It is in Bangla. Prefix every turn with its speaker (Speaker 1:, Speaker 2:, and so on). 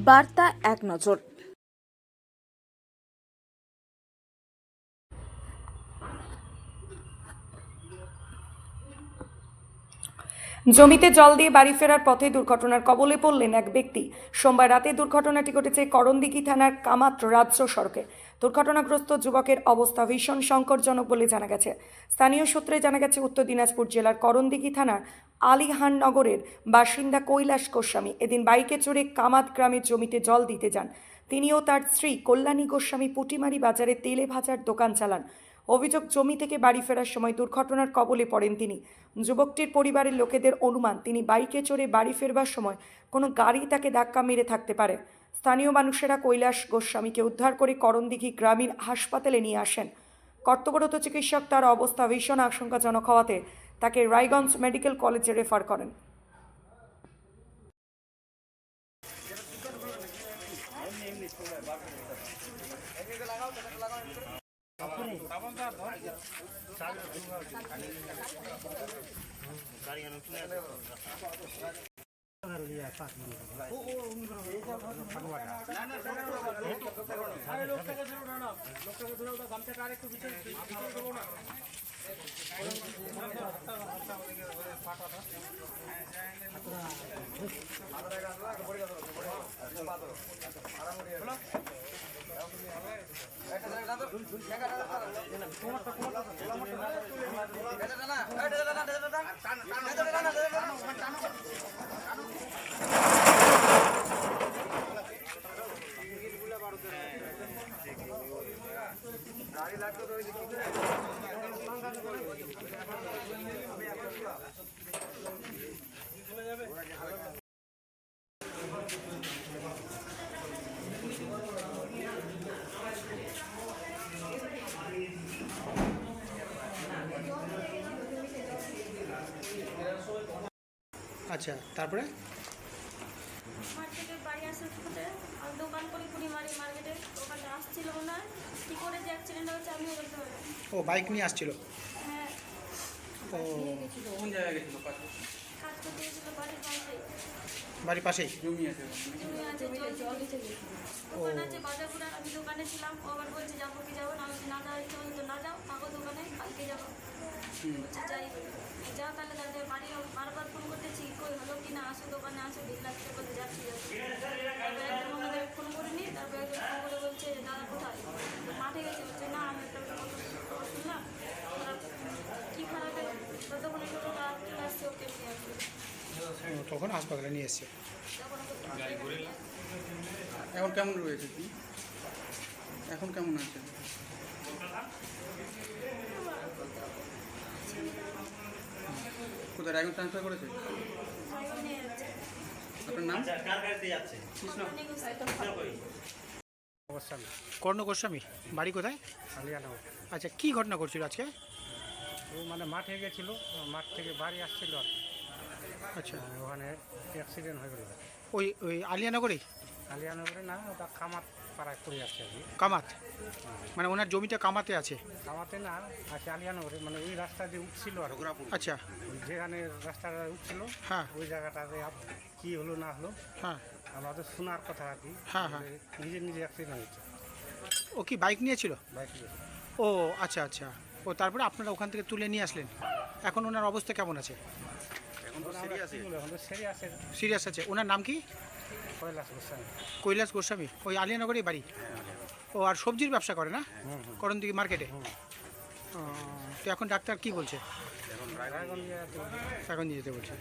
Speaker 1: বার্তা এক নজর।
Speaker 2: জমিতে জল দিয়ে বাড়ি ফেরার পথে দুর্ঘটনার কবলে পড়লেন এক ব্যক্তি। সোমবার রাতে দুর্ঘটনাটি ঘটেছে করণদিঘি থানার কামাত রাজ্য সড়কে। দুর্ঘটনাগ্রস্ত যুবকের অবস্থা ভীষণ সংকটজনক বলে জানা গেছে। স্থানীয় সূত্রে জানা গেছে, উত্তর দিনাজপুর জেলার করণদিঘি থানার আলিহান নগরের বাসিন্দা কৈলাস গোস্বামী এদিন বাইকে চড়ে কামাত গ্রামের জমিতে জল দিতে যান। তিনিও তার স্ত্রী কল্যাণী গোস্বামী পুটিমারি বাজারে তেলে ভাজার দোকান চালান। অভিযোগ, জমি থেকে বাড়ি ফেরার সময় দুর্ঘটনার কবলে পড়েন তিনি। যুবকটির পরিবারের লোকেদের অনুমান, তিনি বাইকে চড়ে বাড়ি ফেরবার সময় কোনো গাড়ি তাকে ধাক্কা মেরে থাকতে পারে। স্থানীয় মানুষেরা কৈলাস গোস্বামীকে উদ্ধার করে করণদিঘি গ্রামীণ হাসপাতালে নিয়ে আসেন। কর্তব্যরত চিকিৎসক তার অবস্থা ভীষণ আশঙ্কাজনক হওয়াতে তাকে রায়গঞ্জ মেডিকেল কলেজে রেফার করেন।
Speaker 3: আচ্ছা, তারপরে
Speaker 4: মাঠ থেকে বাড়ি আসার পথে আমি দোকান করি পুরিমারি মার্কেটে, ওখানে আসছিল না, কী করে যে অ্যাক্সিডেন্ট হয়েছে আমিও বলতে পারি।
Speaker 3: ও বাইক নিয়ে আসছিল।
Speaker 4: হ্যাঁ,
Speaker 3: ও
Speaker 5: কোন জায়গায় গেছিল?
Speaker 4: কাজ করতে গেছিলো বাড়ির পাশে,
Speaker 3: বাড়ির পাশেই।
Speaker 5: জমি আছে।
Speaker 4: জমি আছে, জল দিতে দোকান আছে বাজারপুরার। আমি দোকানে ছিলাম, ও আবার বলছে যাবো কি যাবো না, আমি বলছি না যাওয়ার ইচ্ছে বলতো না যাও, থাকো দোকানে, কালকে যাবো। বলছে যাই, যাও তাহলে তাদের বাড়ি বারবার ফোন করতেছি, কই হলো কি না, আসো দোকানে আসো, বিল লাগছে, বলতে যাচ্ছি যাচ্ছি। তারপরে একজন আমাদের ফোন করিনি, তারপরে একজন ফোন করে বলছে দাদা কোথায়, মাঠে গেছে। বলছে না, আমি একটা খবর শুনলাম খারাপ, কী খারাপ, ততক্ষণে টোটো চলে আসছে, ওকে নিয়ে আসছে।
Speaker 3: তখন হাসপাতালে নিয়ে এসছে।
Speaker 4: তখন ওকে
Speaker 5: এখন কেমন রয়েছে? কি এখন কেমন আছে? কোথায় রায়গঞ্জ ট্রান্সফার করেছে?
Speaker 4: নিয়ে যাচ্ছে।
Speaker 5: আপনার নাম?
Speaker 3: গোস্বামী, কর্ণ গোস্বামী, বাড়ি কোথায়?
Speaker 6: আলিয়ানগর।
Speaker 3: আচ্ছা, কি ঘটনা করছিল আজকে?
Speaker 6: ও মানে মাঠে গেছিল, মাঠ থেকে বাড়ি আসছিল আর কি।
Speaker 3: আচ্ছা,
Speaker 6: ওখানে অ্যাক্সিডেন্ট হয়ে গেল।
Speaker 3: ওই ওই আলিয়ানগরেই?
Speaker 6: আলিয়ানগরে না, ওটা কামাত পাড়ায় পড়ে যাচ্ছে আর কি।
Speaker 3: কামাত, মানে ওনার জমিটা কামাতে আছে?
Speaker 6: কামাতে না, আছে আলিয়ানগরে, মানে ওই রাস্তা দিয়ে উঠছিল আর কি।
Speaker 3: আচ্ছা,
Speaker 6: ওই যেখানে রাস্তাটা উঠছিল
Speaker 3: হ্যাঁ
Speaker 6: ওই জায়গাটাতে কী হলো না হলো
Speaker 3: হ্যাঁ
Speaker 6: আমাদের শোনার কথা আর কি।
Speaker 3: হ্যাঁ, হ্যাঁ।
Speaker 6: নিজে নিজে অ্যাক্সিডেন্ট হয়েছে
Speaker 3: ও কি বাইক নিয়েছিল?
Speaker 6: বাইকে।
Speaker 3: ও আচ্ছা আচ্ছা, ও তারপরে আপনারা ওখান থেকে তুলে নিয়ে আসলেন। এখন ওনার অবস্থা কেমন আছে?
Speaker 6: এখন তো সিরিয়াসের
Speaker 3: সিরিয়াস আছে। ওনার নাম কি?
Speaker 6: কৈলাস গোস্বামী।
Speaker 3: কৈলাস গোস্বামী, ওই আলিয়ানগরেই বাড়ি? ও আর সবজির ব্যবসা করে না করণদিঘি মার্কেটে? তো এখন ডাক্তার কি বলছে?
Speaker 6: রায়গঞ্জে
Speaker 3: এখন নিয়ে যেতে বলছে।